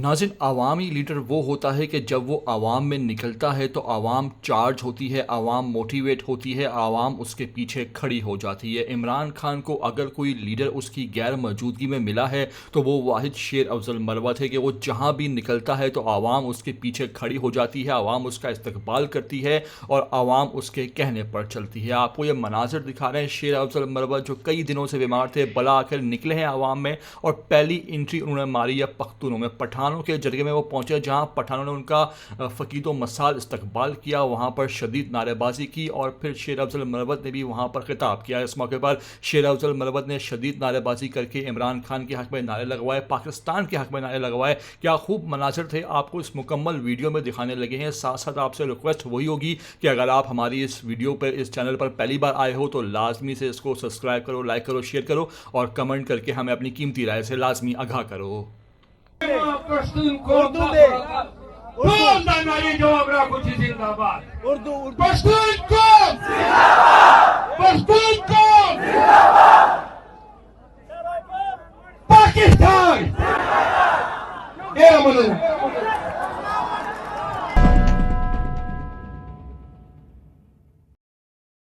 नाज़रीन, अवामी लीडर वो होता है कि जब वो आवाम में निकलता है तो आवाम चार्ज होती है, आवाम मोटिवेट होती है, आवाम उसके पीछे खड़ी हो जाती है। इमरान खान को अगर कोई लीडर उसकी गैर मौजूदगी में मिला है तो वो वाहिद शेर अफजल मरवा थे कि वो जहाँ भी निकलता है तो आवाम उसके पीछे खड़ी हो जाती है, आवाम उसका इस्तकबाल करती है और आवाम उसके कहने पर चलती है। आपको ये मनाजिर दिखा रहे हैं शेर अफजल मरवा जो कई दिनों से बीमार थे, बला आकर निकले हैं आवाम में और पहली एंट्री उन्होंने मारी है पख्तूनों में, पठानों के जरिए में वो पहुंचे जहां पठानों ने उनका फ़कीदो मसाल इस्तकबाल किया, वहां पर शदीद नारेबाजी की और फिर शेर अफजल मरवत ने भी वहां पर खिताब किया। इस मौके पर शेर अफजल मरवत ने शदीद नारेबाजी करके इमरान खान के हक़ में नारे लगवाए, पाकिस्तान के हक़ में नारे लगवाए। क्या खूब मनाज़िर थे, आपको इस मुकम्मल वीडियो में दिखाने लगे हैं। साथ साथ आपसे रिक्वेस्ट वही होगी कि अगर आप हमारी इस वीडियो पर, इस चैनल पर पहली बार आए हो तो लाजमी से इसको सब्सक्राइब करो, लाइक करो, शेयर करो और कमेंट करके हमें अपनी कीमती राय से लाजमी आगाह करो। पाकिस्तान